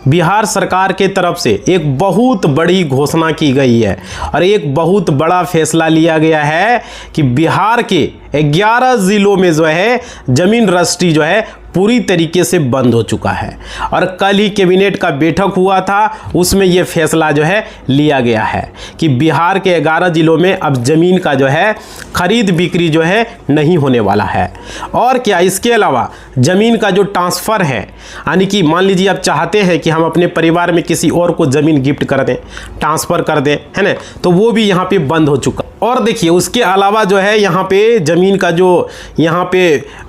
बिहार सरकार के तरफ से एक बहुत बड़ी घोषणा की गई है और एक बहुत बड़ा फैसला लिया गया है कि बिहार के 11 जिलों में जो है जमीन रजिस्ट्री जो है पूरी तरीके से बंद हो चुका है। और कल ही कैबिनेट का बैठक हुआ था, उसमें यह फैसला जो है लिया गया है कि बिहार के 11 जिलों में अब जमीन का जो है खरीद बिक्री जो है नहीं होने वाला है। और क्या, इसके अलावा जमीन का जो ट्रांसफ़र है, यानी कि मान लीजिए आप चाहते हैं कि हम अपने परिवार में किसी और को ज़मीन गिफ्ट कर दें, ट्रांसफ़र कर दें, है ना, तो वो भी यहाँ पे बंद हो चुका। और देखिए उसके अलावा जो है यहाँ पे ज़मीन का जो यहाँ पे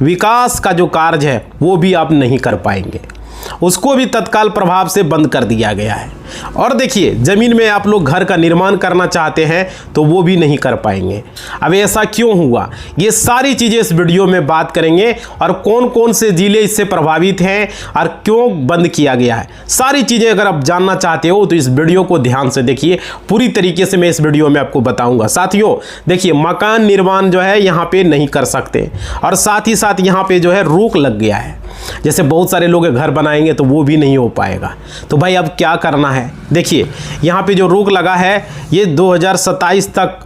विकास का जो कार्य है वो भी आप नहीं कर पाएंगे, उसको भी तत्काल प्रभाव से बंद कर दिया गया है। और देखिए ज़मीन में आप लोग घर का निर्माण करना चाहते हैं तो वो भी नहीं कर पाएंगे। अब ऐसा क्यों हुआ, ये सारी चीज़ें इस वीडियो में बात करेंगे और कौन कौन से ज़िले इससे प्रभावित हैं और क्यों बंद किया गया है, सारी चीज़ें अगर आप जानना चाहते हो तो इस वीडियो को ध्यान से देखिए, पूरी तरीके से मैं इस वीडियो में आपको बताऊँगा। साथियों देखिए, मकान निर्माण जो है यहाँ पर नहीं कर सकते और साथ ही साथ यहाँ पर जो है रोक लग गया है। जैसे बहुत सारे लोग घर बनाएंगे तो वो भी नहीं हो पाएगा। तो भाई अब क्या करना है, देखिए यहाँ पे जो रोक लगा है ये 2027 तक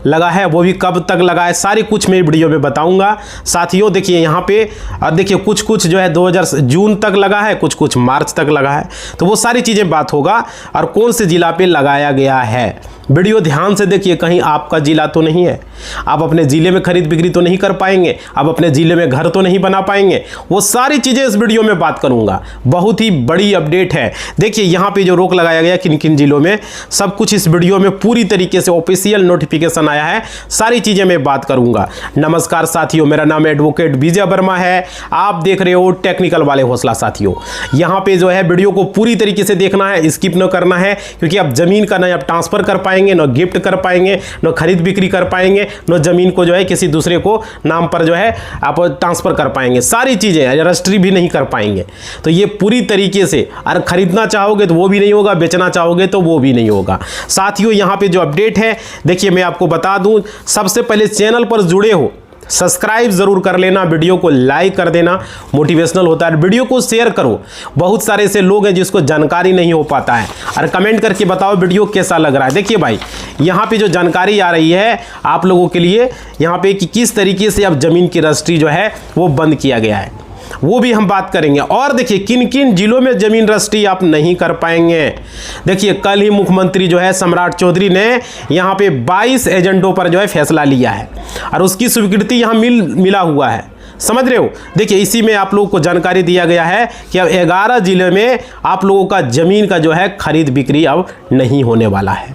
लगा है, वो भी कब तक लगा है सारी कुछ मैं वीडियो में बताऊंगा। साथियों देखिए यहाँ पे देखिए कुछ जो है 2000 जून तक लगा है, कुछ मार्च तक लगा है, तो वो सारी चीज़ें बात होगा और कौन से ज़िला पे लगाया गया है। वीडियो ध्यान से देखिए, कहीं आपका ज़िला तो नहीं है, आप अपने ज़िले में खरीद बिक्री तो नहीं कर पाएंगे, आप अपने ज़िले में घर तो नहीं बना पाएंगे, वो सारी चीज़ें इस वीडियो में बात करूंगा। बहुत ही बड़ी अपडेट है। देखिए यहाँ पे जो रोक लगाया गया किन किन ज़िलों में, सब कुछ इस वीडियो में पूरी तरीके से ऑफिशियल नोटिफिकेशन आया है, सारी चीज़ें मैं बात करूंगा। नमस्कार साथियों, मेरा नाम एडवोकेट विजय वर्मा है, आप देख रहे हो टेक्निकल वाले हौसला। साथियों यहाँ पे जो है वीडियो को पूरी तरीके से देखना है, स्किप न करना है, क्योंकि आप ज़मीन का ना आप ट्रांसफ़र कर पाएंगे, न गिफ्ट कर पाएंगे, न खरीद बिक्री कर पाएंगे, न ज़मीन को जो है किसी दूसरे को नाम पर जो है आप ट्रांसफ़र कर पाएंगे, सारी चीज़ें रजिस्ट्री भी नहीं कर पाएंगे। तो ये पूरी तरीके से, अगर खरीदना चाहोगे तो वो भी नहीं होगा, बेचना चाहोगे तो वो भी नहीं होगा। साथियों यहाँ पे जो अपडेट है देखिए, मैं आपको बता दूं, सबसे पहले चैनल पर जुड़े हो सब्सक्राइब जरूर कर लेना, वीडियो को लाइक कर देना, मोटिवेशनल होता है। वीडियो को शेयर करो, बहुत सारे ऐसे लोग हैं जिसको जानकारी नहीं हो पाता है, और कमेंट करके बताओ वीडियो कैसा लग रहा है। देखिए भाई यहाँ पे जो जानकारी आ रही है आप लोगों के लिए यहाँ पे कि किस तरीके से अब ज़मीन की रजिस्ट्री जो है वो बंद किया गया है, वो भी हम बात करेंगे। और देखिए किन किन जिलों में जमीन रजिस्ट्री आप नहीं कर पाएंगे। देखिए कल ही मुख्यमंत्री जो है सम्राट चौधरी ने यहाँ पे 22 एजेंडों पर जो है फैसला लिया है और उसकी स्वीकृति यहाँ मिला हुआ है, समझ रहे हो। देखिए इसी में आप लोगों को जानकारी दिया गया है कि अब 11 जिले में आप लोगों का ज़मीन का जो है खरीद बिक्री अब नहीं होने वाला है।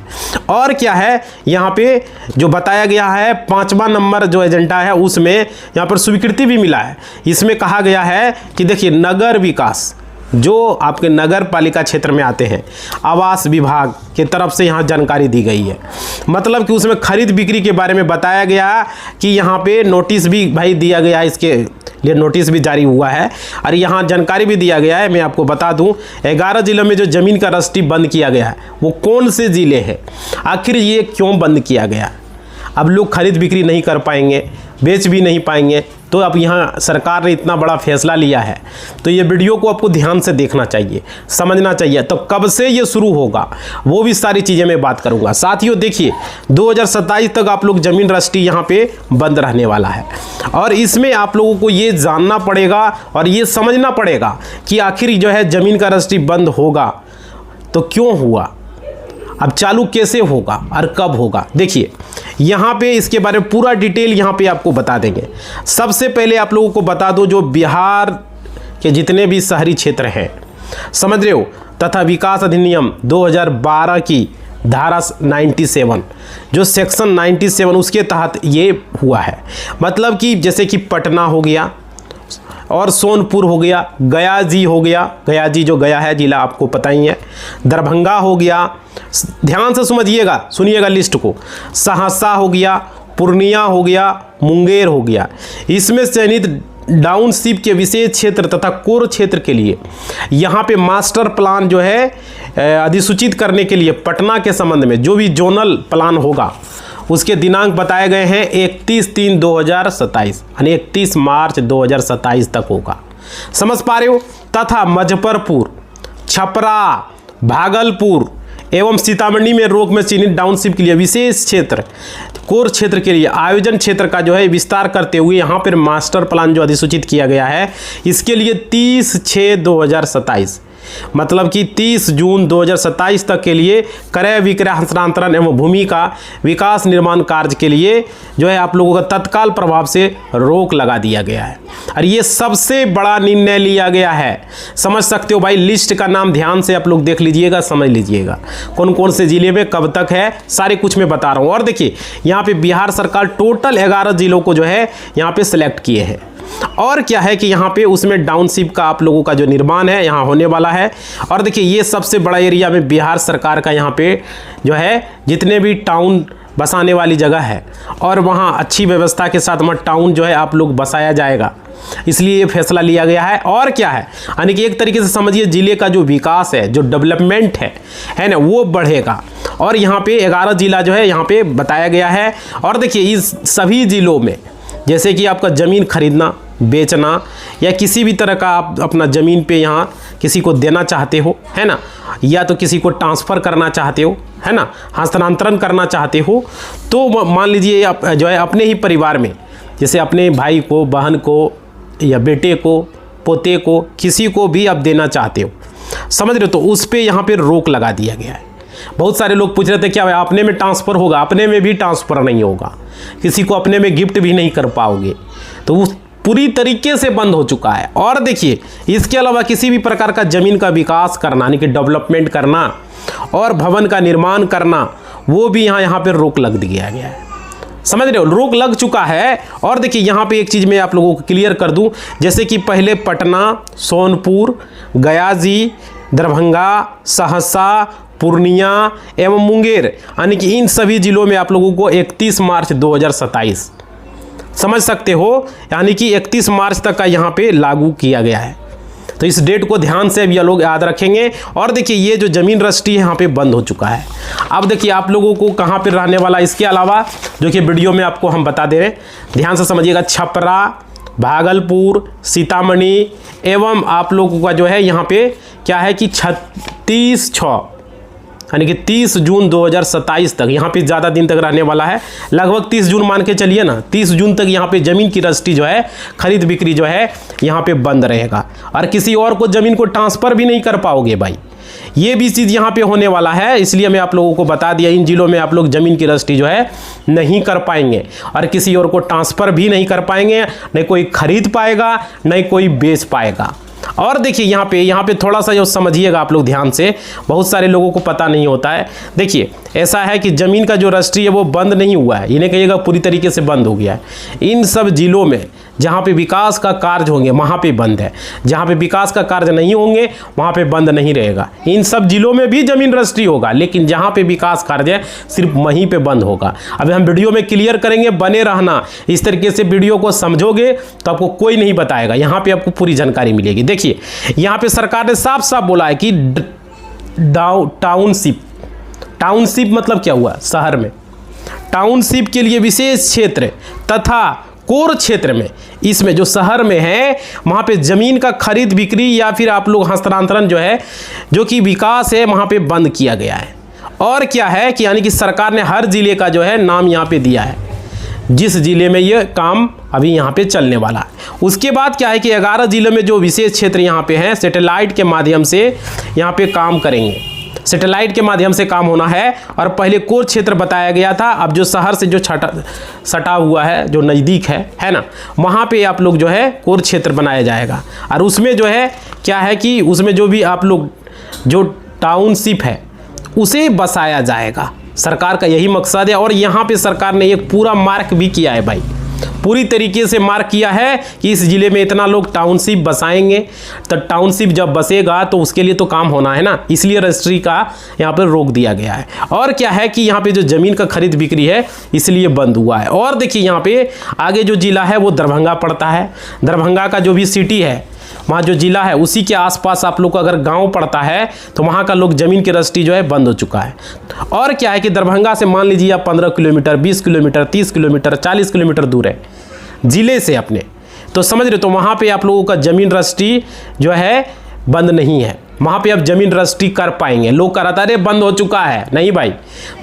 और क्या है यहाँ पे जो बताया गया है 5वां नंबर जो एजेंडा है उसमें यहाँ पर स्वीकृति भी मिला है। इसमें कहा गया है कि देखिए नगर विकास जो आपके नगर पालिका क्षेत्र में आते हैं, आवास विभाग के तरफ से यहाँ जानकारी दी गई है, मतलब कि उसमें खरीद बिक्री के बारे में बताया गया कि यहाँ पे नोटिस भी भाई दिया गया है, इसके लिए नोटिस भी जारी हुआ है और यहाँ जानकारी भी दिया गया है। मैं आपको बता दूं 11 जिलों में जो ज़मीन का रजिस्ट्री बंद किया गया है वो कौन से ज़िले हैं, आखिर ये क्यों बंद किया गया। अब लोग खरीद बिक्री नहीं कर पाएंगे, बेच भी नहीं पाएंगे, तो अब यहाँ सरकार ने इतना बड़ा फैसला लिया है, तो ये वीडियो को आपको ध्यान से देखना चाहिए, समझना चाहिए। तो कब से ये शुरू होगा वो भी सारी चीज़ें मैं बात करूँगा। साथियों देखिए 2027 तक आप लोग ज़मीन रजिस्ट्री यहाँ पे बंद रहने वाला है और इसमें आप लोगों को ये जानना पड़ेगा और ये समझना पड़ेगा कि आखिर जो है ज़मीन का रजिस्ट्री बंद होगा तो क्यों हुआ, अब चालू कैसे होगा और कब होगा। देखिए यहाँ पे इसके बारे में पूरा डिटेल यहाँ पे आपको बता देंगे। सबसे पहले आप लोगों को बता दो, जो बिहार के जितने भी शहरी क्षेत्र हैं, समझ रहे हो, तथा विकास अधिनियम 2012 की धारा 97 जो सेक्शन 97 उसके तहत ये हुआ है। मतलब कि जैसे कि पटना हो गया और सोनपुर हो गया, गया जी हो गया, गया जी जो गया है जिला आपको पता ही है, दरभंगा हो गया, ध्यान से समझिएगा, सुनिएगा लिस्ट को, सहरसा हो गया, पूर्णिया हो गया, मुंगेर हो गया। इसमें चयनित टाउनशिप के विशेष क्षेत्र तथा कोर क्षेत्र के लिए यहाँ पे मास्टर प्लान जो है अधिसूचित करने के लिए पटना के संबंध में जो भी जोनल प्लान होगा उसके दिनांक बताए गए हैं 31/3/2027 यानी 31 मार्च 2027 तक होगा, समझ पा रहे हो। तथा मुजफ्फरपुर छपरा, भागलपुर एवं सीतामढ़ी में रोक में चिन्हित टाउनशिप के लिए विशेष क्षेत्र कोर क्षेत्र के लिए आयोजन क्षेत्र का जो है विस्तार करते हुए यहाँ पर मास्टर प्लान जो अधिसूचित किया गया है, इसके लिए 30/6/2027 मतलब कि 30 जून 2027 तक के लिए क्रय विक्रय हस्तांतरण एवं भूमि का विकास निर्माण कार्य के लिए जो है आप लोगों का तत्काल प्रभाव से रोक लगा दिया गया है। और ये सबसे बड़ा निर्णय लिया गया है, समझ सकते हो भाई। लिस्ट का नाम ध्यान से आप लोग देख लीजिएगा, समझ लीजिएगा कौन कौन से जिले में कब तक है, सारे कुछ मैं बता रहा हूँ। और देखिए यहाँ पे बिहार सरकार टोटल 11 जिलों को जो है यहाँ पे सिलेक्ट किए हैं। और क्या है कि यहाँ पे उसमें टाउनशिप का आप लोगों का जो निर्माण है यहाँ होने वाला है। और देखिए ये सबसे बड़ा एरिया में बिहार सरकार का यहाँ पे जो है जितने भी टाउन बसाने वाली जगह है और वहाँ अच्छी व्यवस्था के साथ वहाँ टाउन जो है आप लोग बसाया जाएगा, इसलिए ये फैसला लिया गया है। और क्या है यानी कि एक तरीके से समझिए जिले का जो विकास है, जो डेवलपमेंट है ना, वो बढ़ेगा। और यहाँ पे 11 जिला जो है यहाँ पे बताया गया है। और देखिए इस सभी जिलों में जैसे कि आपका ज़मीन खरीदना, बेचना या किसी भी तरह का आप अपना ज़मीन पे यहाँ किसी को देना चाहते हो, है ना, या तो किसी को ट्रांसफ़र करना चाहते हो, है ना, हस्तांतरण करना चाहते हो, तो मान लीजिए आप जो है अपने ही परिवार में जैसे अपने भाई को, बहन को या बेटे को, पोते को, किसी को भी आप देना चाहते हो, समझ रहे हो, तो उस पर यहाँ पर रोक लगा दिया गया है। बहुत सारे लोग पूछ रहे थे क्या अपने में ट्रांसफ़र होगा, अपने में भी ट्रांसफ़र नहीं होगा, किसी को अपने में गिफ्ट भी नहीं कर पाओगे, तो वो पूरी तरीके से बंद हो चुका है। और देखिए इसके अलावा किसी भी प्रकार का ज़मीन का विकास करना यानी कि डेवलपमेंट करना और भवन का निर्माण करना, वो भी यहाँ पर रोक लग दिया गया है, समझ रहे हो, रोक लग चुका है। और देखिए यहाँ पे एक चीज़ मैं आप लोगों को क्लियर कर दूँ, जैसे कि पहले पटना, सोनपुर, गयाजी, दरभंगा, सहरसा, पूर्णिया एवं मुंगेर यानी कि इन सभी जिलों में आप लोगों को 31 मार्च 2027 समझ सकते हो, यानी कि 31 मार्च तक का यहाँ पे लागू किया गया है। तो इस डेट को ध्यान से ये लोग याद रखेंगे। और देखिए ये जो ज़मीन रजिस्ट्री है यहाँ पे बंद हो चुका है। अब देखिए आप लोगों को कहाँ पे रहने वाला, इसके अलावा जो कि वीडियो में आपको हम बता दे रहे हैं, ध्यान से समझिएगा, छपरा, भागलपुर, सीतामढ़ी एवं आप लोगों का जो है यहाँ पे क्या है कि 36/6 यानी कि 30 जून 2027 तक यहाँ पे ज़्यादा दिन तक रहने वाला है। लगभग 30 जून मान के चलिए ना, 30 जून तक यहाँ पे ज़मीन की रजिस्ट्री जो है, खरीद बिक्री जो है यहाँ पे बंद रहेगा और किसी और को ज़मीन को ट्रांसफ़र भी नहीं कर पाओगे भाई। ये भी चीज़ यहाँ पे होने वाला है, इसलिए मैं आप लोगों को बता दिया इन जिलों में आप लोग ज़मीन की रजिस्ट्री जो है नहीं कर पाएंगे और किसी और को ट्रांसफ़र भी नहीं कर पाएंगे, नहीं कोई खरीद पाएगा, नहीं कोई बेच पाएगा। और देखिए यहाँ पे थोड़ा सा जो समझिएगा आप लोग ध्यान से, बहुत सारे लोगों को पता नहीं होता है। देखिए ऐसा है कि ज़मीन का जो रजिस्ट्री है वो बंद नहीं हुआ है, इन्हें कहिएगा पूरी तरीके से बंद हो गया है। इन सब जिलों में जहाँ पे विकास का कार्य होंगे वहाँ पे बंद है, जहाँ पे विकास का कार्य नहीं होंगे वहाँ पे बंद नहीं रहेगा। इन सब जिलों में भी ज़मीन रजिस्ट्री होगा, लेकिन जहाँ पे विकास कार्य है सिर्फ वहीं पे बंद होगा। अभी हम वीडियो में क्लियर करेंगे, बने रहना। इस तरीके से वीडियो को समझोगे तो आपको कोई नहीं बताएगा, यहाँ पे आपको पूरी जानकारी मिलेगी। देखिए यहाँ पे सरकार ने साफ साफ बोला है कि टाउनशिप मतलब क्या हुआ, शहर में टाउनशिप के लिए विशेष क्षेत्र तथा कोर क्षेत्र में, इसमें जो शहर में है वहाँ पे ज़मीन का खरीद बिक्री या फिर आप लोग हस्तांतरण जो है, जो कि विकास है, वहाँ पे बंद किया गया है। और क्या है कि यानी कि सरकार ने हर ज़िले का जो है नाम यहाँ पे दिया है, जिस ज़िले में ये काम अभी यहाँ पे चलने वाला है। उसके बाद क्या है कि 11 ज़िलों में जो विशेष क्षेत्र यहाँ पे हैं, सैटेलाइट के माध्यम से यहाँ पे काम करेंगे, सैटेलाइट के माध्यम से काम होना है। और पहले कोर क्षेत्र बताया गया था, अब जो शहर से जो सटा हुआ है, जो नज़दीक है ना, वहाँ पे आप लोग जो है कोर क्षेत्र बनाया जाएगा। और उसमें जो है क्या है कि उसमें जो भी आप लोग जो टाउनशिप है उसे बसाया जाएगा, सरकार का यही मकसद है। और यहाँ पे सरकार ने एक पूरा मार्क भी किया है भाई, पूरी तरीके से मार्क किया है कि इस ज़िले में इतना लोग टाउनशिप बसाएंगे। तो टाउनशिप जब बसेगा तो उसके लिए तो काम होना है ना, इसलिए रजिस्ट्री का यहाँ पर रोक दिया गया है। और क्या है कि यहाँ पे जो ज़मीन का खरीद बिक्री है इसलिए बंद हुआ है। और देखिए यहाँ पे आगे जो ज़िला है वो दरभंगा पड़ता है। दरभंगा का जो भी सिटी है, वहाँ जो ज़िला है उसी के आसपास आप लोग को अगर गांव पड़ता है तो वहाँ का लोग ज़मीन की रजिस्ट्री जो है बंद हो चुका है। और क्या है कि दरभंगा से मान लीजिए आप 15 किलोमीटर, 20 किलोमीटर, 30 किलोमीटर, 40 किलोमीटर दूर है ज़िले से अपने, तो समझ रहे, तो वहाँ पे आप लोगों का ज़मीन रजिस्ट्री जो है बंद नहीं है। वहाँ पे आप जमीन रजिस्ट्री कर पाएंगे। लोग कहता अरे बंद हो चुका है, नहीं भाई,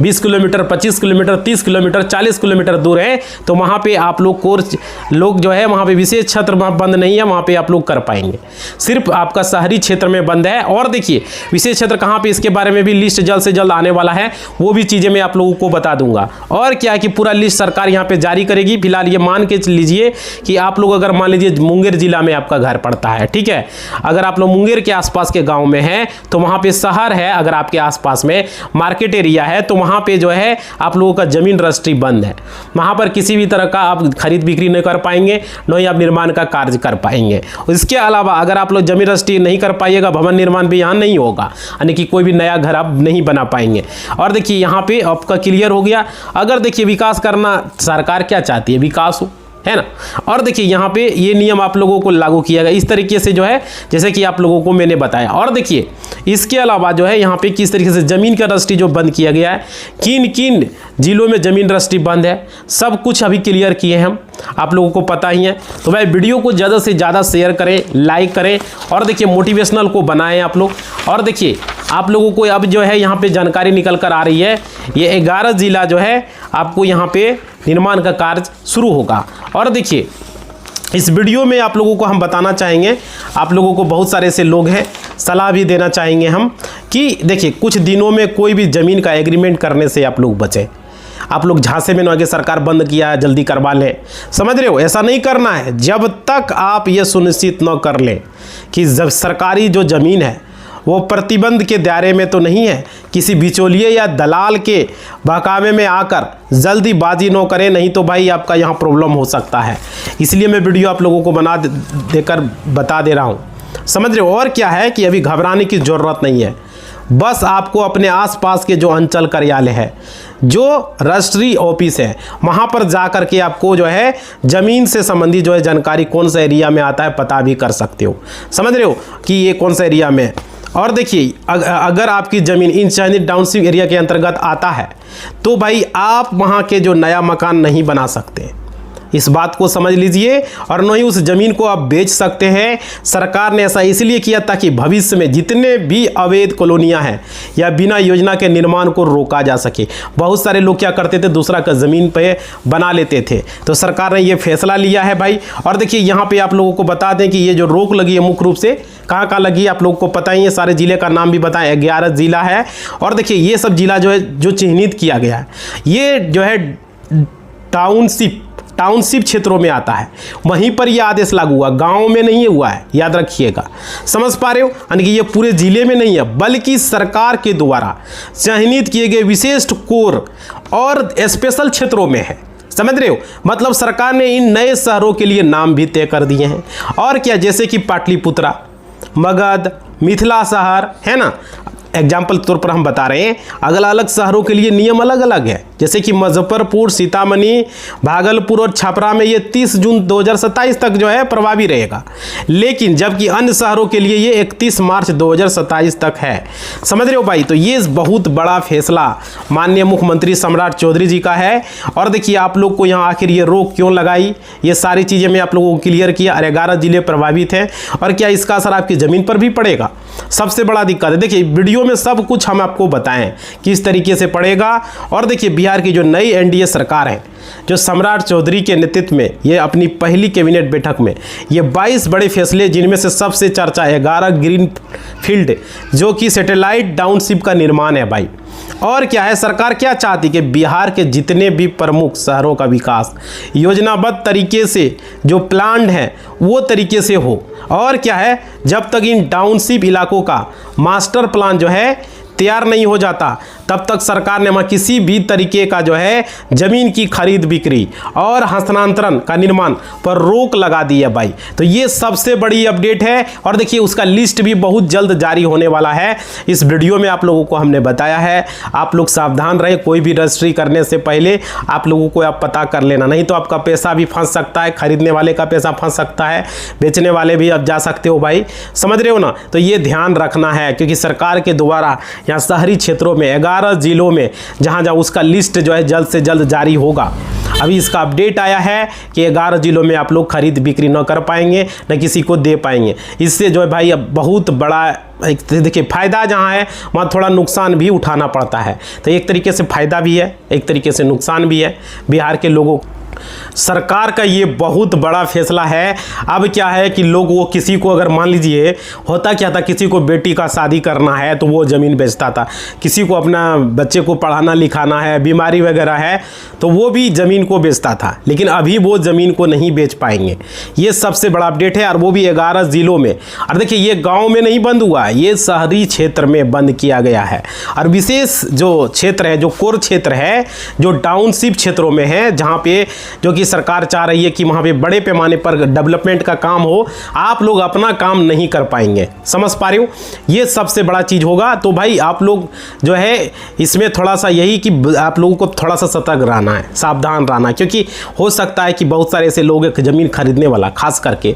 20 किलोमीटर 25 किलोमीटर 30 किलोमीटर 40 किलोमीटर दूर है, तो वहाँ पे आप लोग कोर्स लोग जो है वहाँ पे विशेष क्षेत्र में बंद नहीं है, वहाँ पे आप लोग कर पाएंगे। सिर्फ आपका शहरी क्षेत्र में बंद है। और देखिए विशेष क्षेत्र कहाँ पे, इसके बारे में भी लिस्ट जल्द से जल्द आने वाला है, वो भी चीज़ें मैं आप लोगों को बता दूंगा। और क्या है कि पूरा लिस्ट सरकार यहाँ पे जारी करेगी। फिलहाल ये मान के लीजिए कि आप लोग अगर मान लीजिए मुंगेर जिला में आपका घर पड़ता है, ठीक है, अगर आप लोग मुंगेर के आसपास के गाँव में हैं तो वहाँ पे शहर है, अगर आपके आसपास में मार्केट एरिया है तो वहाँ पे जो है आप लोगों का जमीन रजिस्ट्री बंद है। वहाँ पर किसी भी तरह का आप खरीद बिक्री नहीं कर पाएंगे, न ही आप निर्माण का कार्य कर पाएंगे। इसके अलावा अगर आप लोग जमीन रजिस्ट्री नहीं कर पाइएगा, भवन निर्माण भी यहाँ नहीं होगा, यानी कि कोई भी नया घर आप नहीं बना पाएंगे। और देखिए यहाँ पे आपका क्लियर हो गया। अगर देखिए विकास करना, सरकार क्या चाहती है, विकास हो, है ना। और देखिए यहाँ पे ये नियम आप लोगों को लागू किया गया इस तरीके से जो है, जैसे कि आप लोगों को मैंने बताया। और देखिए इसके अलावा जो है यहाँ पे किस तरीके से जमीन का रजिस्ट्री जो बंद किया गया है, किन किन जिलों में जमीन रजिस्ट्री बंद है, सब कुछ अभी क्लियर किए हम, आप लोगों को पता ही है। तो भाई वीडियो को ज़्यादा से ज़्यादा शेयर करें, लाइक करें, और देखिए मोटिवेशनल को बनाएं आप लोग। और देखिए आप लोगों को अब जो है यहाँ पे जानकारी निकल कर आ रही है, ये 11 जिला जो है आपको यहाँ पे निर्माण का कार्य शुरू होगा। और देखिए इस वीडियो में आप लोगों को हम बताना चाहेंगे, आप लोगों को बहुत सारे ऐसे लोग हैं, सलाह भी देना चाहेंगे हम कि देखिए कुछ दिनों में कोई भी ज़मीन का एग्रीमेंट करने से आप लोग बचें। आप लोग झांसे में न आगे सरकार बंद किया है जल्दी करवा लें, समझ रहे हो, ऐसा नहीं करना है जब तक आप ये सुनिश्चित न कर लें कि जब सरकारी जो ज़मीन है वो प्रतिबंध के दायरे में तो नहीं है, किसी बिचौलिए या दलाल के बहकावे में आकर जल्दीबाजी न करें, नहीं तो भाई आपका यहाँ प्रॉब्लम हो सकता है। इसलिए मैं वीडियो आप लोगों को देकर बता दे रहा हूँ, समझ रहे हो। और क्या है कि अभी घबराने की ज़रूरत नहीं है, बस आपको अपने आसपास के जो अंचल कार्यालय है, जो रजिस्ट्री ऑफिस है, वहाँ पर जा कर के आपको जो है ज़मीन से संबंधित जो है जानकारी कौन सा एरिया में आता है पता भी कर सकते हो, समझ रहे हो कि ये कौन सा एरिया में। और देखिए अगर आपकी ज़मीन इन चयनित टाउनशिप एरिया के अंतर्गत आता है तो भाई आप वहाँ के जो नया मकान नहीं बना सकते, इस बात को समझ लीजिए। और न ही उस ज़मीन को आप बेच सकते हैं। सरकार ने ऐसा इसलिए किया ताकि भविष्य में जितने भी अवैध कॉलोनियां हैं या बिना योजना के निर्माण को रोका जा सके। बहुत सारे लोग क्या करते थे, दूसरा का ज़मीन पे बना लेते थे, तो सरकार ने ये फैसला लिया है भाई। और देखिए यहाँ पे आप लोगों को बता दें कि ये जो रोक लगी है मुख्य रूप से कहाँ कहाँ लगी है, आप लोगों को पता ही है, सारे ज़िले का नाम भी बताएं, 11 जिला है। और देखिए ये सब जिला जो है जो चिन्हित किया गया है, ये जो है टाउनशिप क्षेत्रों में आता है, वहीं पर यह आदेश लागू हुआ, गांव में नहीं हुआ है, याद रखिएगा, समझ पा रहे हो। यानी कि ये पूरे जिले में नहीं है, बल्कि सरकार के द्वारा चिन्हित किए गए विशेष कोर और स्पेशल क्षेत्रों में है, समझ रहे हो। मतलब सरकार ने इन नए शहरों के लिए नाम भी तय कर दिए हैं। और क्या, जैसे कि पाटलिपुत्रा, मगध, मिथिला शहर, है ना, एग्जाम्पल तौर पर हम बता रहे हैं। अलग अलग शहरों के लिए नियम अलग अलग है, जैसे कि मुजफ्फरपुर, सीतामढ़ी, भागलपुर और छपरा में ये 30 जून 2027 तक जो है प्रभावी रहेगा, लेकिन जबकि अन्य शहरों के लिए ये 31 मार्च 2027 तक है, समझ रहे हो भाई। तो ये बहुत बड़ा फैसला माननीय मुख्यमंत्री सम्राट चौधरी जी का है। और देखिए आप लोग को यहाँ आखिर ये रोक क्यों लगाई, ये सारी चीज़ें मैं आप लोगों को क्लियर किया। 11 जिले प्रभावित हैं, और क्या इसका असर आपकी ज़मीन पर भी पड़ेगा, सबसे बड़ा दिक्कत है। देखिए वीडियो में सब कुछ हम आपको बताएं किस तरीके से पड़ेगा। और देखिए बिहार की जो नई एनडीए सरकार है, जो सम्राट चौधरी के नेतृत्व में ये अपनी पहली कैबिनेट बैठक में ये 22 बड़े फैसले, जिनमें से सबसे चर्चा 11 ग्रीन फील्ड जो कि सैटेलाइट टाउनशिप का निर्माण है भाई। और क्या है, सरकार क्या चाहती कि बिहार के जितने भी प्रमुख शहरों का विकास योजनाबद्ध तरीके से जो प्लान है वो तरीके से हो। और क्या है, जब तक इन टाउनशिप इलाकों का मास्टर प्लान जो है तैयार नहीं हो जाता, तब तक सरकार ने वहाँ किसी भी तरीके का जो है ज़मीन की खरीद बिक्री और हस्तांतरण का निर्माण पर रोक लगा दी है भाई। तो ये सबसे बड़ी अपडेट है। और देखिए उसका लिस्ट भी बहुत जल्द जारी होने वाला है। इस वीडियो में आप लोगों को हमने बताया है, आप लोग सावधान रहे, कोई भी रजिस्ट्री करने से पहले आप लोगों को आप पता कर लेना, नहीं तो आपका पैसा भी फंस सकता है, खरीदने वाले का पैसा फंस सकता है, बेचने वाले भी अब जा सकते हो भाई, समझ रहे हो ना। तो ये ध्यान रखना है, क्योंकि सरकार के द्वारा यहाँ शहरी क्षेत्रों में 11 जिलों में जहाँ उसका लिस्ट जो है जल्द से जल्द जारी होगा। अभी इसका अपडेट आया है कि 11 जिलों में आप लोग खरीद बिक्री न कर पाएंगे, न किसी को दे पाएंगे। इससे जो है भाई अब बहुत बड़ा देखिए फ़ायदा जहाँ है वहाँ थोड़ा नुकसान भी उठाना पड़ता है। तो एक तरीके से फ़ायदा भी है, एक तरीके से नुकसान भी है बिहार के लोगों को। सरकार का ये बहुत बड़ा फैसला है। अब क्या है कि लोग वो किसी को अगर मान लीजिए होता क्या था, किसी को बेटी का शादी करना है तो वो ज़मीन बेचता था, किसी को अपना बच्चे को पढ़ाना लिखाना है, बीमारी वगैरह है तो वो भी ज़मीन को बेचता था। लेकिन अभी वो ज़मीन को नहीं बेच पाएंगे। ये सबसे बड़ा अपडेट है और वो भी 11 ज़िलों में। और देखिए ये गाँव में नहीं बंद हुआ, ये शहरी क्षेत्र में बंद किया गया है। और विशेष जो क्षेत्र है, जो कोर क्षेत्र है, जो टाउनशिप क्षेत्रों में है, जहाँ पे जो कि सरकार चाह रही है कि वहाँ पे बड़े पैमाने पर डेवलपमेंट का काम हो, आप लोग अपना काम नहीं कर पाएंगे। समझ पा रहे हो, ये सबसे बड़ा चीज़ होगा। तो भाई आप लोग जो है इसमें थोड़ा सा यही कि आप लोगों को थोड़ा सा सतर्क रहना है, सावधान रहना है, क्योंकि हो सकता है कि बहुत सारे ऐसे लोग एक ज़मीन खरीदने वाला खास करके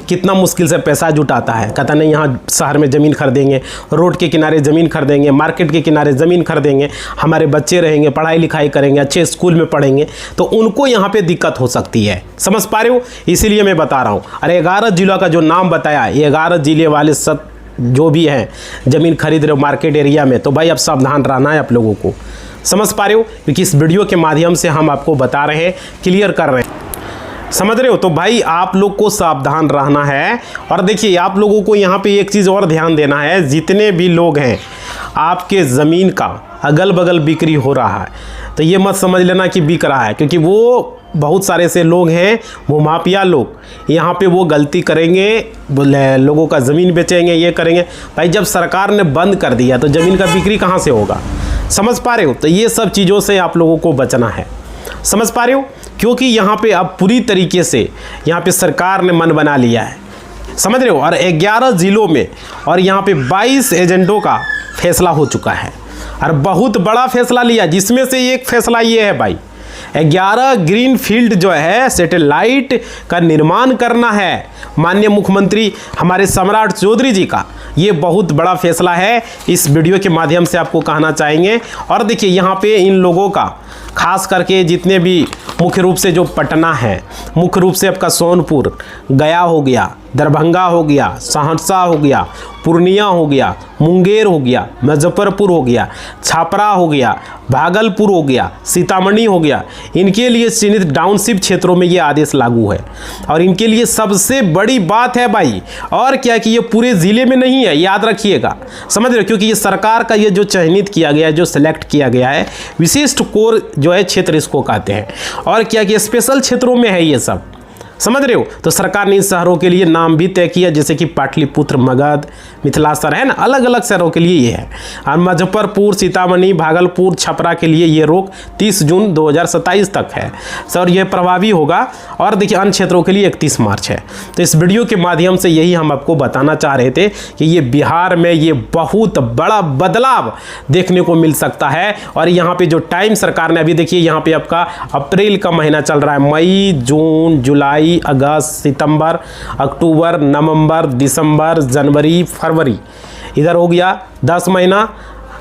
कितना मुश्किल से पैसा जुटाता है, कहता नहीं यहाँ शहर में ज़मीन खरीदेंगे, रोड के किनारे ज़मीन खरीदेंगे, मार्केट के किनारे ज़मीन खरीदेंगे, हमारे बच्चे रहेंगे, पढ़ाई लिखाई करेंगे, अच्छे स्कूल में पढ़ेंगे, तो उनको यहाँ पे दिक्कत हो सकती है। समझ पा रहे हो, इसीलिए मैं बता रहा हूँ। अरे 11 जिलों का जो नाम बताया, ये 11 जिले वाले सब जो भी हैं ज़मीन खरीद रहे हो मार्केट एरिया में, तो भाई अब सावधान रहना है आप लोगों को। समझ पा रहे हो, क्योंकि इस वीडियो के माध्यम से हम आपको बता रहे हैं, क्लियर कर रहे हैं। समझ रहे हो, तो भाई आप लोग को सावधान रहना है। और देखिए आप लोगों को यहाँ पे एक चीज़ और ध्यान देना है, जितने भी लोग हैं आपके ज़मीन का अगल बगल बिक्री हो रहा है तो ये मत समझ लेना कि बिक रहा है, क्योंकि वो बहुत सारे ऐसे लोग हैं, वो माफिया लोग, यहाँ पे वो गलती करेंगे, लोगों का ज़मीन बेचेंगे, ये करेंगे। भाई जब सरकार ने बंद कर दिया तो ज़मीन का बिक्री कहाँ से होगा। समझ पा रहे हो, तो ये सब चीज़ों से आप लोगों को बचना है। समझ पा रहे हो, क्योंकि यहाँ पे अब पूरी तरीके से यहाँ पे सरकार ने मन बना लिया है। समझ रहे हो, और 11 ज़िलों में और यहाँ पे 22 एजेंटों का फैसला हो चुका है और बहुत बड़ा फैसला लिया, जिसमें से एक फैसला ये है भाई 11 ग्रीन फील्ड जो है सैटेलाइट का निर्माण करना है। माननीय मुख्यमंत्री हमारे सम्राट चौधरी जी का ये बहुत बड़ा फैसला है, इस वीडियो के माध्यम से आपको कहना चाहेंगे। और देखिए यहाँ पे इन लोगों का खास करके जितने भी मुख्य रूप से जो पटना है, मुख्य रूप से आपका सोनपुर, गया हो गया, दरभंगा हो गया, सहरसा हो गया, पूर्णिया हो गया, मुंगेर हो गया, मुजफ्फरपुर हो गया, छपरा हो गया, भागलपुर हो गया, सीतामढ़ी हो गया, इनके लिए चिन्हित टाउनशिप क्षेत्रों में ये आदेश लागू है। और इनके लिए सबसे बड़ी बात है भाई, और क्या कि ये पूरे ज़िले में नहीं है, याद रखिएगा। समझ रहे हो, क्योंकि ये सरकार का ये जो चयनित किया गया है, जो सेलेक्ट किया गया है, विशिष्ट कोर जो है क्षेत्र इसको कहते हैं। और क्या कि स्पेशल क्षेत्रों में है ये सब। समझ रहे हो, तो सरकार ने इन शहरों के लिए नाम भी तय किया, जैसे कि पाटलिपुत्र, मगध, मिथिलासर है ना, अलग अलग शहरों के लिए ये है। और मुजफ्फरपुर, सीतामढ़ी, भागलपुर, छपरा के लिए ये रोक 30 जून 2027 तक है सर, ये प्रभावी होगा। और देखिए अन्य क्षेत्रों के लिए 31 मार्च है। तो इस वीडियो के माध्यम से यही हम आपको बताना चाह रहे थे कि ये बिहार में ये बहुत बड़ा बदलाव देखने को मिल सकता है। और यहाँ पे जो टाइम सरकार ने, अभी देखिए यहाँ पे आपका अप्रैल का महीना चल रहा है, मई, जून, जुलाई, अगस्त, सितंबर, अक्टूबर, नवंबर, दिसंबर, जनवरी, फरवरी, इधर हो गया 10 महीना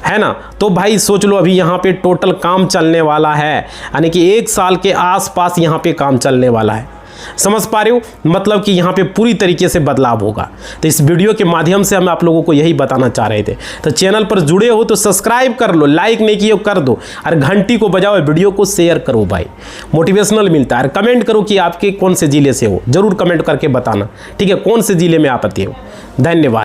है ना। तो भाई सोच लो अभी यहाँ पे टोटल काम चलने वाला है, यानी कि 1 साल के आसपास यहाँ पे काम चलने वाला है। समझ पा रहे हो, मतलब कि यहाँ पे पूरी तरीके से बदलाव होगा। तो इस वीडियो के माध्यम से हम आप लोगों को यही बताना चाह रहे थे। तो चैनल पर जुड़े हो तो सब्सक्राइब कर लो, लाइक नहीं किए कर दो, और घंटी को बजाओ, वीडियो को शेयर करो भाई, मोटिवेशनल मिलता है। और कमेंट करो कि आपके कौन से ज़िले से हो, जरूर कमेंट करके बताना, ठीक है, कौन से ज़िले में आप आते हो। धन्यवाद।